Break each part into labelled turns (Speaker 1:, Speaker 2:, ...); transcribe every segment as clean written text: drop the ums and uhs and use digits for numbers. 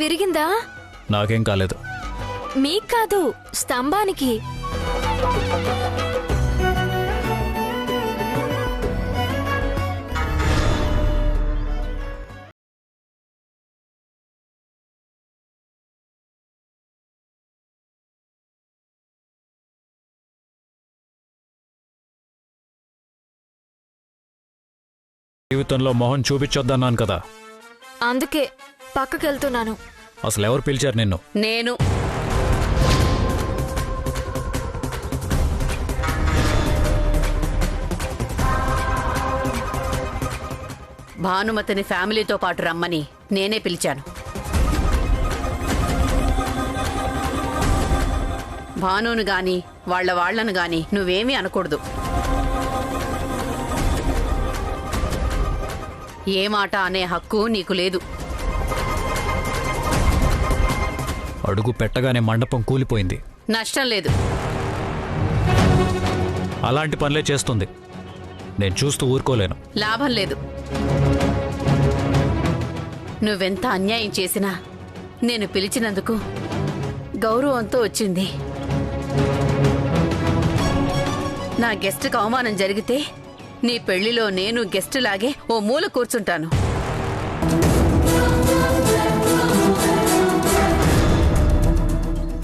Speaker 1: విరిగిందా?
Speaker 2: నాకేం కాలేదు.
Speaker 1: మీకు కాదు, స్తంభానికి.
Speaker 2: జీవితంలో మొహం చూపించొద్దన్నాను కదా,
Speaker 1: అందుకే పక్కకెళ్తున్నాను.
Speaker 2: అసలు ఎవరు పిలిచారు నిన్ను?
Speaker 3: నేను. భానుమతిని ఫ్యామిలీతో పాటు రమ్మని నేనే పిలిచాను. భానును గాని వాళ్లను గాని నువ్వేమీ అనకూడదు. ఏ మాట అనే హక్కు నీకు లేదు.
Speaker 2: అడుగు పెట్టగానే మండపం కూలిపోయింది.
Speaker 3: నష్టం లేదు.
Speaker 2: అలాంటి పనులే చేస్తుంది. నేను చూస్తూ ఊరుకోలేను.
Speaker 3: లాభం లేదు. నువ్వెంత అన్యాయం చేసినా నేను పిలిచినందుకు గౌరవంతో వచ్చింది. నా గెస్ట్కి అవమానం జరిగితే నీ పెళ్లిలో నేను గెస్ట్ లాగే ఓ మూల కూర్చుంటాను.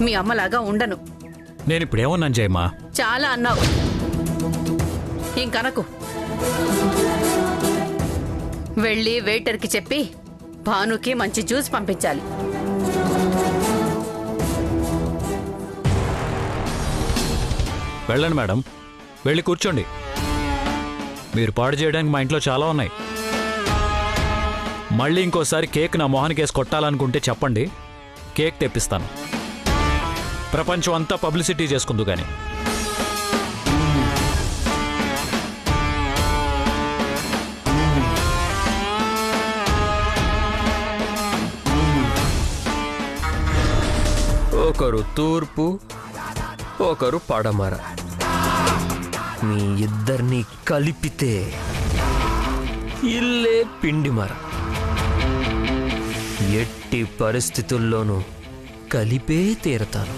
Speaker 3: మీ అమ్మలాగా ఉండను.
Speaker 2: నేనిప్పుడేమన్నాను జయమ్మా?
Speaker 3: చాలా అన్నావు. ఇంకనకు. వెళ్ళి వెయిటర్కి చెప్పి భానుకి మంచి జ్యూస్ పంపించాలి.
Speaker 2: వెళ్ళండి మేడం, వెళ్ళి కూర్చోండి. మీరు పాడు చేయడానికి మా ఇంట్లో చాలా ఉన్నాయి. మళ్ళీ ఇంకోసారి కేక్ నా మొహానికి వేసి కొట్టాలనుకుంటే చెప్పండి, కేక్ తెప్పిస్తాను. ప్రపంచం అంతా పబ్లిసిటీ చేసుకుందు కానీ.
Speaker 4: ఒకరు తూర్పు, ఒకరు పడమర. మీ ఇద్దరిని కలిపితే ఇల్లే పిండిమర. ఎట్టి పరిస్థితుల్లోనూ కలిపే తీరతాను.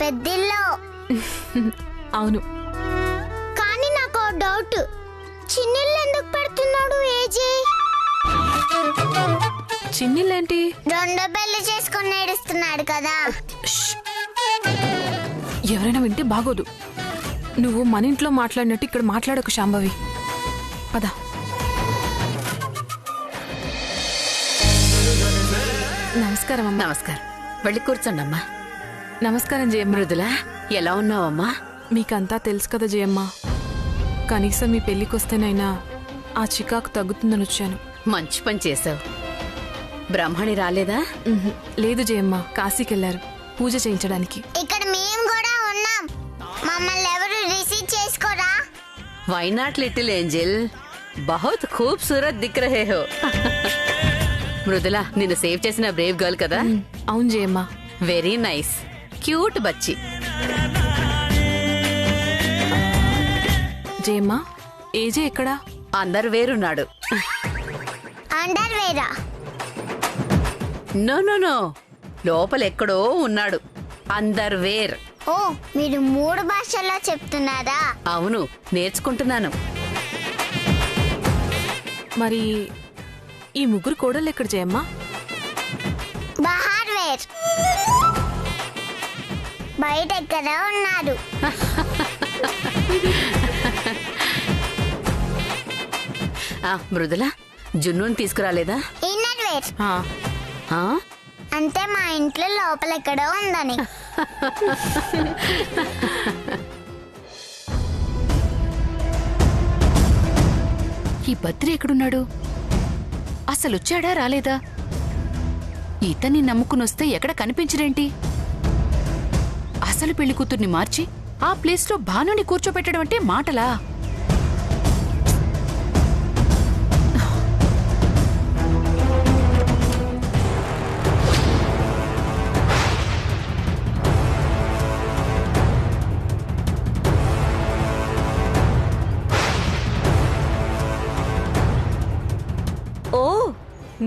Speaker 5: పెద్దిల్లో.
Speaker 1: అవును,
Speaker 5: కానీ నాకు డౌట్, చిన్నిళ్ళు ఎందుకు పెడుతున్నాడు ఏజీ?
Speaker 1: చిన్నిళ్ళేంటి?
Speaker 5: రెండో పెళ్లి చేసుకుని ఏడుస్తున్నాడు కదా.
Speaker 6: ఎవరైనా వింటే బాగోదు. నువ్వు మన ఇంట్లో మాట్లాడినట్టు ఇక్కడ మాట్లాడకు శాంభవి. పద. నమస్కారం అమ్మా.
Speaker 3: నమస్కారం. వెళ్ళి కూర్చోండమ్మా.
Speaker 6: నమస్కారం జయమ్మ.
Speaker 3: మృదులా, ఎలా ఉన్నావమ్మా?
Speaker 6: మీకంతా తెలుసు కదా జయమ్మ. కనీసం మీ పెళ్లికొస్తేనైనా ఆ చికాకు తగ్గుతుందని వచ్చాను.
Speaker 3: మంచి పని చేశావు. బ్రహ్మణి రాలేదా?
Speaker 6: లేదు జయమ్మ, కాశీకెళ్లారు పూజ చేయించడానికి.
Speaker 5: ఇక్కడ మేము కూడా ఉన్నాం. మమ్మల్ని ఎవరు రిసీవ్ చేసుకోరా?
Speaker 3: వై నాట్ లిటిల్ ఏంజెల్, బహుత్ ఖూబ్సూరత్ దిక్ రహే హో. మృదులా, నిన్ను సేవ్ చేసిన బ్రేవ్ గర్ల్ కదా?
Speaker 6: అవును జయమ్మ.
Speaker 3: వెరీ నైస్, క్యూట్ బచ్చి.
Speaker 6: జయమ్మ, ఏజే ఎక్కడా?
Speaker 3: అందరు వేరున్నాడు.
Speaker 5: అండర్ వేరా?
Speaker 3: నో నో నో, లోపలెక్కడో ఉన్నాడు. అందర్ వేర్.
Speaker 5: ఓ, మీరు 3 భాషల్లో చెప్తున్నారా?
Speaker 3: అవును, నేర్చుకుంటున్నాను.
Speaker 6: మరి ఈ ముగ్గురు కోడళ్ళు ఎక్కడ జయమ్మ?
Speaker 5: బహార్ వేర్. బయట ఎక్కడ ఉన్నారు?
Speaker 3: మృదులా, జున్నుని తీసుకురాలేదా?
Speaker 5: Inner wear.
Speaker 3: ఆ?
Speaker 5: అంటే మా ఇంట్లో లోపల ఎక్కడో ఉందని.
Speaker 7: ఈ బద్రి ఎక్కడున్నాడు? అసలొచ్చాడా రాలేదా? ఇతన్ని నమ్ముకునొస్తే ఎక్కడ కనిపించడేంటి? అసలు పెళ్లి కూతుర్ని మార్చి ఆ ప్లేస్లో భానుని కూర్చోపెట్టడం అంటే మాటలా?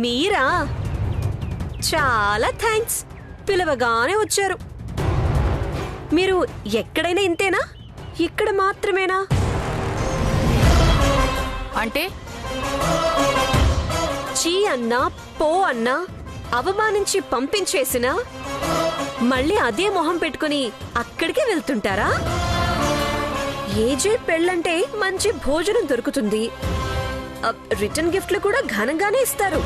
Speaker 8: మీరా? చాలా థ్యాంక్స్, పిలవగానే వచ్చారు. మీరు ఎక్కడైనా ఇంతేనా, ఇక్కడ మాత్రమేనా?
Speaker 7: అంటే
Speaker 8: చీ అన్నా పో అన్నా అవమానించి పంపించేసినా మళ్ళీ అదే మొహం పెట్టుకుని అక్కడికే వెళ్తుంటారా? ఏజే పెళ్ళంటే మంచి భోజనం దొరుకుతుంది, రిటర్న్ గిఫ్ట్లు కూడా ఘనంగానే ఇస్తారు.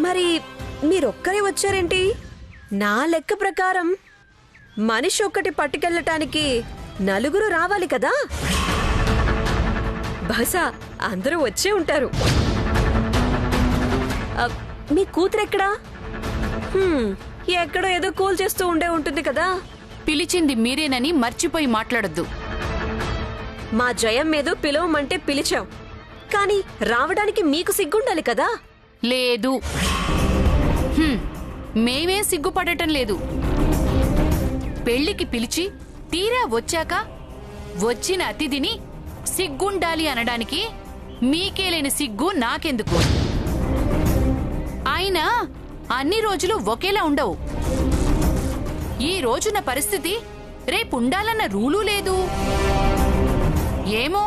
Speaker 8: మరి మీరొక్కరే వచ్చారేంటి? నా లెక్క ప్రకారం మనిషి ఒక్కటి పట్టుకెళ్ళటానికి నలుగురు రావాలి కదా. బహుశా అందరూ వచ్చే ఉంటారు. మీ కూతురెక్కడా? ఎక్కడో ఏదో కూల్ చేస్తూ ఉండే ఉంటుంది కదా.
Speaker 7: పిలిచింది మీరేనని మర్చిపోయి మాట్లాడొద్దు.
Speaker 8: మా జయం మీద పిలవమంటే పిలిచాం, కానీ రావడానికి మీకు సిగ్గుండాలి కదా.
Speaker 7: లేదు, మేమే సిగ్గుపడటం లేదు. పెళ్లికి పిలిచి తీరా వచ్చాక వచ్చిన అతిథిని సిగ్గుండాలి అనడానికి మీకే లేని సిగ్గు నాకెందుకు? అయినా అన్ని రోజులు ఒకేలా ఉండవు. ఈ రోజున పరిస్థితి రేపుండాలన్న రూలు లేదు. ఏమో,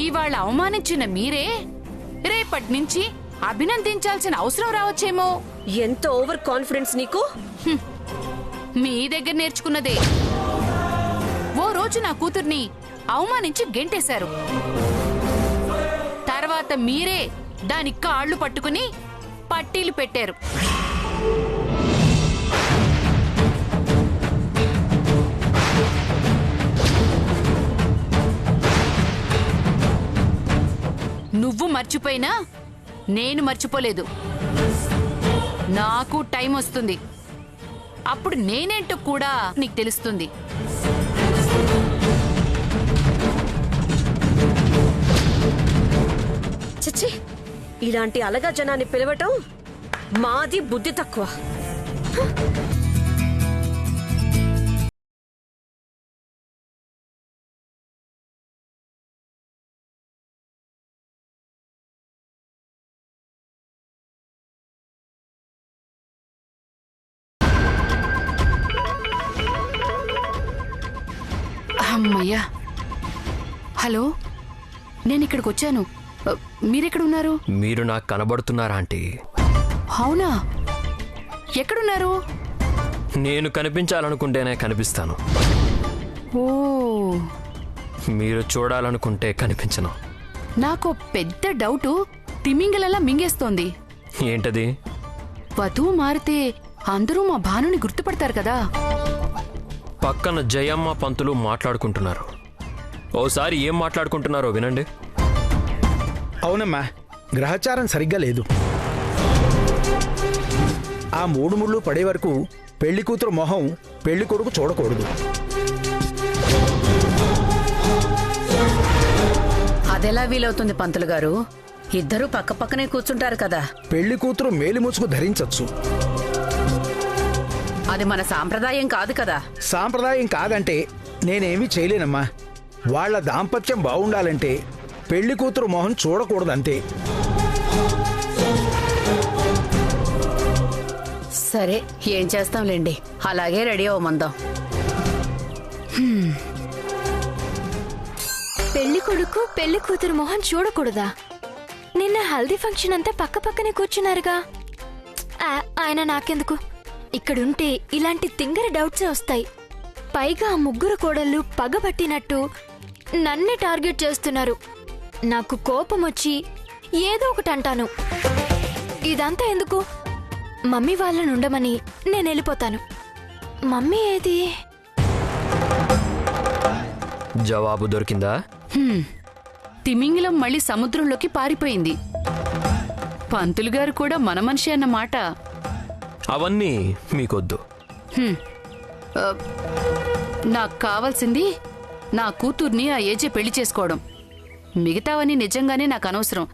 Speaker 7: ఇవాళ అవమానించిన మీరే రేపట్నుంచి అభినందించాల్సిన అవసరం రావచ్చేమో.
Speaker 8: ఎంత ఓవర్ కాన్ఫిడెన్స్ నీకు!
Speaker 7: మీ దగ్గర నేర్చుకున్నదే. ఓ రోజు నా కూతుర్ని అవమానించి గెంటేశారు. తర్వాత మీరే దాని కాళ్ళు పట్టుకుని పట్టీలు పెట్టారు. నువ్వు మర్చిపోయినా నేను మర్చిపోలేదు. నాకు టైం వస్తుంది, అప్పుడు నేనేంటో కూడా నీకు తెలుస్తుంది.
Speaker 8: చిచ్చి, ఇలాంటి అలగా జనాన్ని పిలవటం మాది బుద్ధి తక్కువ.
Speaker 7: అమ్మయ్యా. హలో, నేను ఇక్కడికి వచ్చాను. మీరెక్కడున్నారు?
Speaker 4: మీరు నాకు కనబడుతున్నారా ఆంటీ?
Speaker 7: అవునా? ఎక్కడున్నారు?
Speaker 4: నేను కనిపించాలనుకుంటేనే కనిపిస్తాను.
Speaker 7: ఓ,
Speaker 4: మీరు చూడాలనుకుంటే కనిపించను.
Speaker 7: నాకు పెద్ద డౌటు తిమింగలలా మింగేస్తోంది.
Speaker 4: ఏంటది?
Speaker 7: వధువు మారితే అందరూ మా భానుని గుర్తుపడతారు కదా.
Speaker 4: పక్కన జయమ్మ పంతులు మాట్లాడుకుంటున్నారు. ఓసారి ఏం మాట్లాడుకుంటున్నారో వినండి.
Speaker 9: అవునమ్మా, గ్రహచారం సరిగ్గా లేదు. ఆ 3 ముళ్ళు పడే వరకు పెళ్లి కూతురు మొహం పెళ్లి కొడుకు చూడకూడదు.
Speaker 3: అదెలా వీలవుతుంది పంతులు గారు? ఇద్దరూ పక్క పక్కనే కూర్చుంటారు కదా.
Speaker 9: పెళ్లి కూతురు మేలిముసుగు ధరించచ్చు.
Speaker 3: అది మన సాంప్రదాయం కాదు కదా.
Speaker 9: సాంప్రదాయం కాదంటే నేనేమీ చేయలేనమ్మా. వాళ్ల దాంపత్యం బాగుండాలంటే పెళ్లి కూతురు మొహం చూడకూడదంతే.
Speaker 3: సరే, ఏం చేస్తాంలేండి, అలాగే రెడీ అవ్వమందాం.
Speaker 1: పెళ్లి కొడుకు పెళ్లి కూతురు మొహం చూడకూడదా? నిన్న హల్దీ ఫంక్షన్ అంతా పక్క పక్కనే కూర్చున్నారుగా. ఆయన నాకెందుకు? ఇక్కడుంటే ఇలాంటి తింగరి డౌట్సే వస్తాయి. పైగా ఆ 3 కోడళ్ళు పగబట్టినట్టు నన్నే టార్గెట్ చేస్తున్నారు. నాకు కోపం వచ్చి ఏదో ఒకటి అంటాను. ఇదంతా ఎందుకు? మమ్మీ వాళ్ళని ఉండమని నేను వెళ్ళిపోతాను. మమ్మీ ఏది?
Speaker 4: జవాబు దొరికిందా?
Speaker 7: తిమింగలం మళ్ళీ సముద్రంలోకి పారిపోయింది. పంతులు గారు కూడా మన మనిషి అన్నమాట.
Speaker 4: అవన్నీ మీకొద్దు.
Speaker 7: నాకు కావాల్సింది నా కూతుర్ని ఆ ఏజే పెళ్లి చేసుకోవడం. మిగతావన్నీ నిజంగానే నాకు అనవసరం.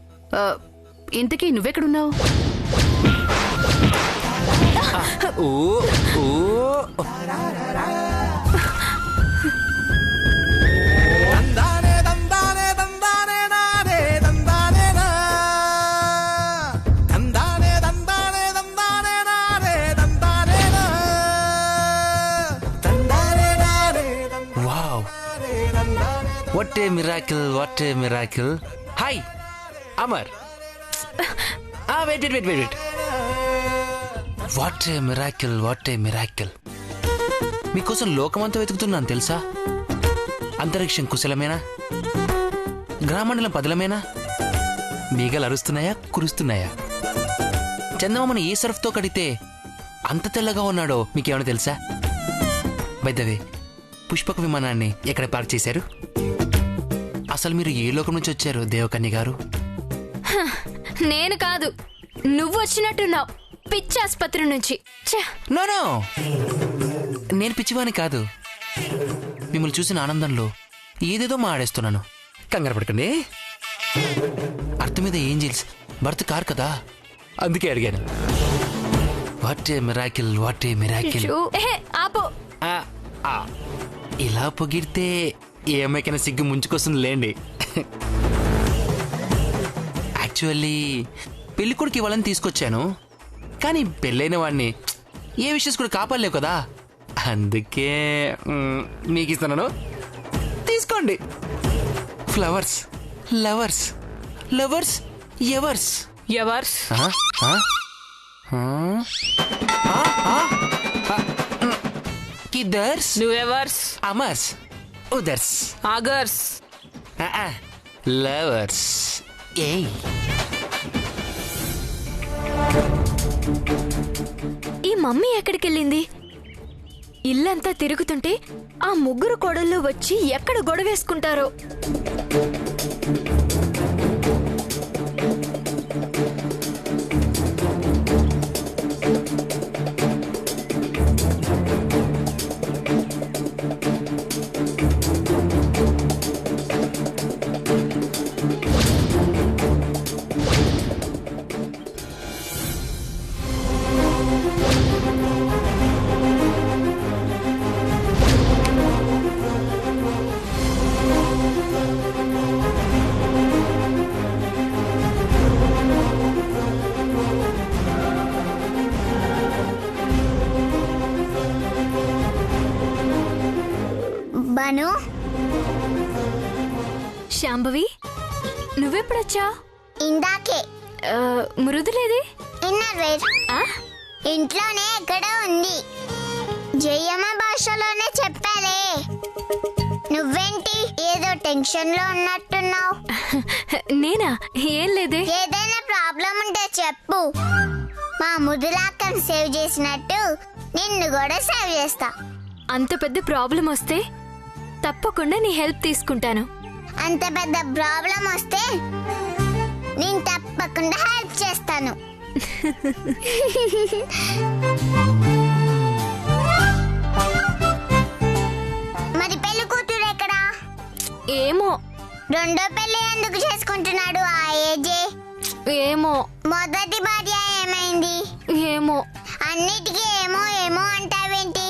Speaker 7: ఇంతకీ నువ్వెక్కడున్నావు?
Speaker 10: What a miracle hi Amar wait what a miracle మీకోసం లోకమంతా వెతుకుతున్నాను తెలుసా. అంతరిక్షం కుశలమేనా, గ్రామండలం పదలమేనా, మేఘాలు అరుస్తున్నాయా కురుస్తున్నాయా, చందమామని ఏ సర్ఫ్తో కడితే అంత తెల్లగా ఉన్నాడో మీకేమైనా తెలుసా. బై ద వే, పుష్పక విమానాన్ని ఎక్కడ పార్క్ చేశారు? అసలు మీరు ఏ లోకం నుంచి వచ్చారు దేవకన్య గారు?
Speaker 1: నేను కాదు, నువ్వు వచ్చినట్టున్నావు పిచ్చి ఆసుపత్రి నుంచి.
Speaker 10: నో నేను పిచ్చివాని కాదు. మిమ్మల్ని చూసిన ఆనందంలో ఏదేదో మాడేస్తున్నాను. కంగారు పడకండి. అర్థం మీద ఏంజిల్స్ బర్త్ కార్ కదా, అందుకే అడిగాను. What a miracle.
Speaker 1: ఆపో.
Speaker 10: ఇలా పొగిడితే ఏ అమ్మాయికైనా సిగ్గు ముంచుకొస్తుంది లేండి. యాక్చువల్లీ పెళ్ళికొడుకు ఇవ్వాలని తీసుకొచ్చాను, కానీ పెళ్ళైన వాడిని ఏ విషయస్ కూడా కాపాడలేవు కదా, అందుకే మీకు ఇస్తున్నాను. తీసుకోండి. ఫ్లవర్స్, లవర్స్, లవర్స్, ఎవర్స్.
Speaker 6: ఎవర్స్?
Speaker 10: కిదర్స్,
Speaker 6: నువ్వెవర్స్?
Speaker 10: అమర్స్, ఉదర్స్,
Speaker 6: ఆగర్స్,
Speaker 10: లవర్స్. ఏయ్,
Speaker 1: ఈ మమ్మీ ఎక్కడికెళ్ళింది? ఇల్లంతా తిరుగుతుంటే ఆ ముగ్గురు కోడళ్ళు వచ్చి ఎక్కడ గొడవేసుకుంటారో.
Speaker 5: బను,
Speaker 1: శాంభవి, నువ్వెప్పుడొచ్చా?
Speaker 5: ఇందాకే.
Speaker 1: మృదులేది?
Speaker 5: ఇన్నర్ వేర్ ఇంట్లోనే ఎక్కడో ఉంది. జయమ్మ భాషలోనే చెప్పాలే. నువ్వేంటి ఏదో టెన్షన్ లో ఉన్నట్టున్నావు?
Speaker 1: నేనా? ఏం లేదే.
Speaker 5: ఏదైనా ప్రాబ్లం ఉంటే చెప్పు. మా ముదులాక్కను సేవ్ చేసినట్టు నిన్ను కూడా సేవ్ చేస్తా.
Speaker 1: అంత పెద్ద ప్రాబ్లం వస్తే తప్పకుండా నీ హెల్ప్ తీసుకుంటాను.
Speaker 5: అంత పెద్ద ప్రాబ్లం వస్తే నేను తప్పకుండా హెల్ప్ చేస్తాను. మరి పెళ్లి కూతురు ఎక్కడా?
Speaker 1: ఏమో.
Speaker 5: రెండో పెళ్లి ఎందుకు చేసుకుంటున్నాడు ఆ ఏజే?
Speaker 1: ఏమో.
Speaker 5: మొదటి భార్య ఏమైంది?
Speaker 1: ఏమో.
Speaker 5: అన్నిటికీ ఏమో ఏమో అంటావేంటి?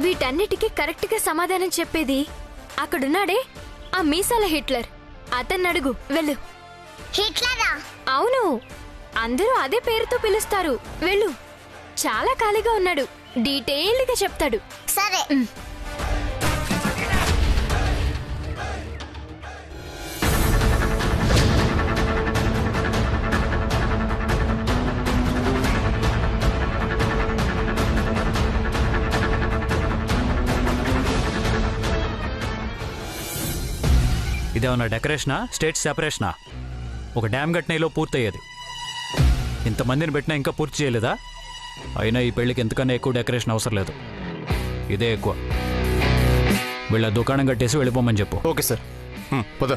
Speaker 1: వీటన్నిటికీ కరెక్ట్ గా సమాధానం చెప్పేది అక్కడున్నాడే ఆ మీసాల హిట్లర్. అతన్ని అడుగు, వెళ్ళు.
Speaker 5: హిట్లరా?
Speaker 1: అవును, అందరూ అదే పేరుతో పిలుస్తారు. వెళ్ళు. చాలా ఖాళీగా ఉన్నాడు, డీటెయిల్డ్గా చెప్తాడు.
Speaker 5: సరే.
Speaker 2: ఇదేమన్నా డెకరేషనా, స్టేట్ సెపరేషనా? ఒక డ్యామ్ కట్టినలో పూర్తయ్యేది. ఇంతమందిని పెట్టినా ఇంకా పూర్తి చేయలేదా? అయినా ఈ పెళ్లికి ఎంతకన్నా ఎక్కువ డెకరేషన్ అవసరం లేదు, ఇదే ఎక్కువ. వీళ్ళ దుకాణం కట్టేసి వెళ్ళిపోమని చెప్పు.
Speaker 11: ఓకే సార్, పద.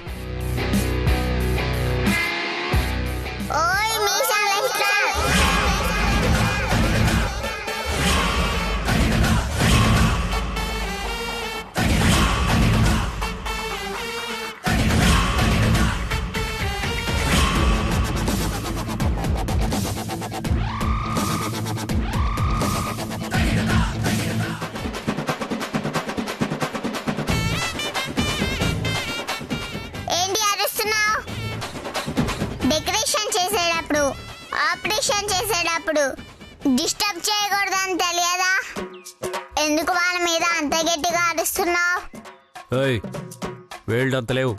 Speaker 5: ఏంటి కాంపిటీషన్ చేసేటప్పుడు డిస్టర్బ్ చేయకూడదని తెలియదా? ఎందుకు వాళ్ళ మీద అంత గట్టిగా అరుస్తున్నావు?
Speaker 2: ఏయ్ వేల్డ్ అంత లేవు,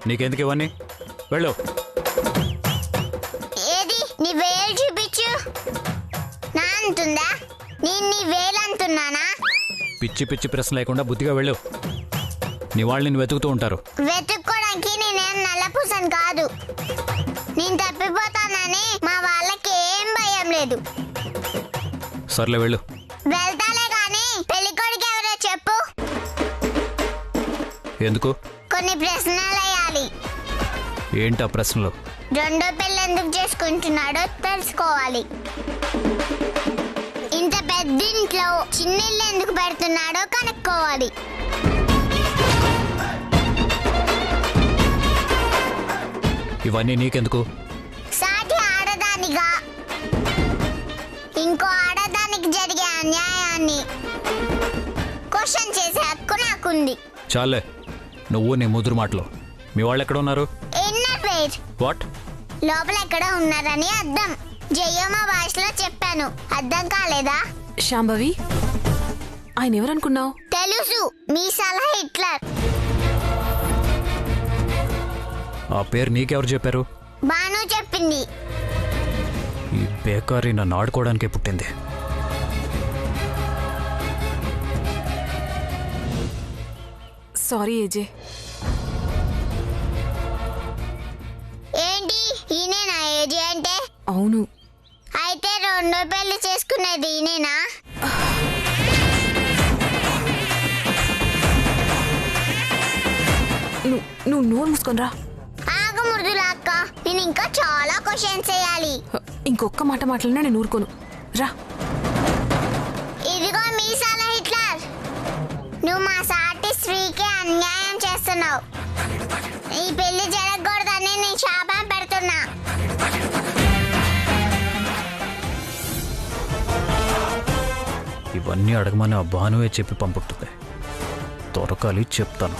Speaker 2: నీకెందుకు ఇవన్నీ? వెళ్ళు.
Speaker 5: ఏది నీ వేలు చూపించు. నా అంటుందా? నేను నీ వేలు అంటున్నానా?
Speaker 2: పిచ్చి పిచ్చి ప్రశ్న లేకుండా బుద్ధిగా వెళ్ళు. నీ వాళ్ళు నిన్ను వెతుకుతూ ఉంటారు.
Speaker 5: వెతుక్కోడానికి నేనేం నల్లపూసని కాదు. నేను తప్పిపోతానని మా వాళ్ళకి ఏం భయం లేదు.
Speaker 2: సర్లే వెళ్ళు.
Speaker 5: వెళ్తాలే కానీ పెళ్ళికొడుకు ఎవరో చెప్పు.
Speaker 2: ఎందుకు?
Speaker 5: కొన్ని ప్రశ్నలు వేయాలి.
Speaker 2: ఏంటి ఆ ప్రశ్నలు?
Speaker 5: రెండో పెళ్ళి ఎందుకు చేసుకుంటున్నాడో తెలుసుకోవాలి. ఇంత పెద్ద ఇంట్లో చిన్నిళ్ళు ఎందుకు పెడుతున్నాడో కనుక్కోవాలి.
Speaker 2: ఇవన్నీ నీకెందుకు?
Speaker 5: సాటి ఆడదానిగా ఇంకో ఆడదానికి జరిగే అన్యాయాన్ని క్వశ్చన్ చేసే హక్కు నాకుంది.
Speaker 2: చాలే నువ్వు నీ ముదురు మాటలు. మీ వాళ్ళు ఎక్కడ ఉన్నారు?
Speaker 5: Inner where.
Speaker 2: వాట్?
Speaker 5: లోపల ఎక్కడ ఉన్నారని అర్థం. జయమ్మ భాషలో చెప్పాను, అర్థం కాలేదా?
Speaker 6: శాంభవి, ఆయన ఎవరనుకున్నావు?
Speaker 5: తెలుసు, మీసాల హిట్లర్.
Speaker 2: ఆ పేరు నీకెవరు చెప్పారు?
Speaker 5: బాను చెప్పింది.
Speaker 2: ఈ బేకారీ నన్ను ఆడుకోవడానికే పుట్టింది.
Speaker 6: సారీ ఏజే.
Speaker 5: ఏంటి ఈయనేనా ఏజే అంటే?
Speaker 6: అవును.
Speaker 5: అయితే రెండో పెళ్లి చేసుకునేది ఈయనేనా?
Speaker 6: నువ్వు నోరు మూసుకొని రా.
Speaker 5: ఆగు మృదుల అక్క, నేను ఇంకా చాలా క్వశ్చన్స్ వేయాలి.
Speaker 6: ఇంకొక్క మాట మాట్లాడినా నేను ఊరుకోను. రా.
Speaker 5: ఇదిగో మీసాల హిట్లర్, నువ్వు మా సాటి స్త్రీకి అన్యాయం చేస్తున్నావు. ఈ పెళ్లి జరగకూడదని నేను శాపం పెడుతున్నా.
Speaker 2: ఇవన్నీ అడగమని ఆ భానువే చెప్పి పంపుతుంది. దొరకాలి, చెప్తాను.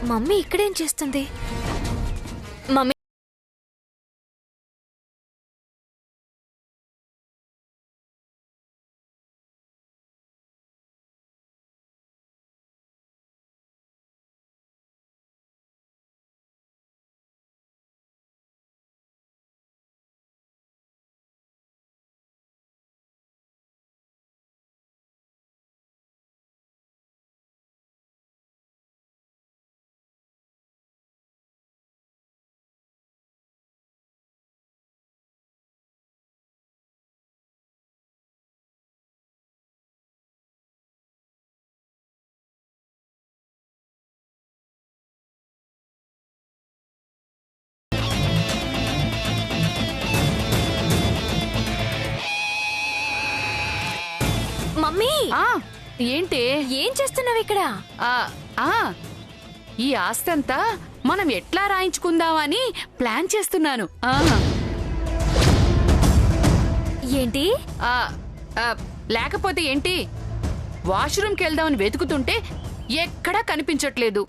Speaker 1: మమ్మీ ఇక్కడేం చేస్తుంది? మమ్మీ మమ్మీ
Speaker 7: ఏంటి?
Speaker 1: ఏం చేస్తున్నావు ఇక్కడ?
Speaker 7: ఈ ఆస్తంతా మనం ఎట్లా రాయించుకుందామని ప్లాన్ చేస్తున్నాను.
Speaker 1: ఏంటి?
Speaker 7: లేకపోతే ఏంటి, వాష్రూమ్కి వెళ్దామని వెతుకుతుంటే ఎక్కడా కనిపించట్లేదు.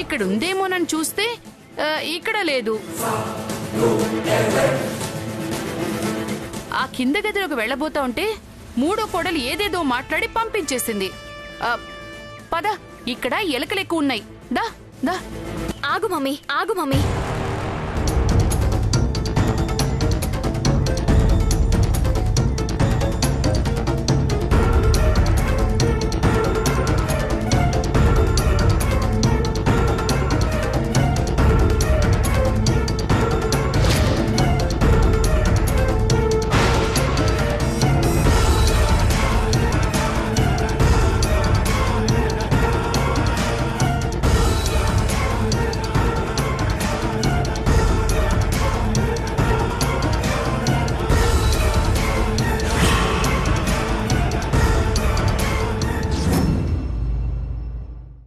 Speaker 7: ఇక్కడుందేమోనని చూస్తే ఇక్కడ లేదు. ఆ కింద గదిలోకి వెళ్ళబోతా ఉంటే మూడో కోడలు ఏదేదో మాట్లాడి పంపించేసింది. పద, ఇక్కడ ఎలకలు ఎక్కువ ఉన్నాయి. దా దా.
Speaker 1: ఆగు మమ్మీ, ఆగు మమ్మీ.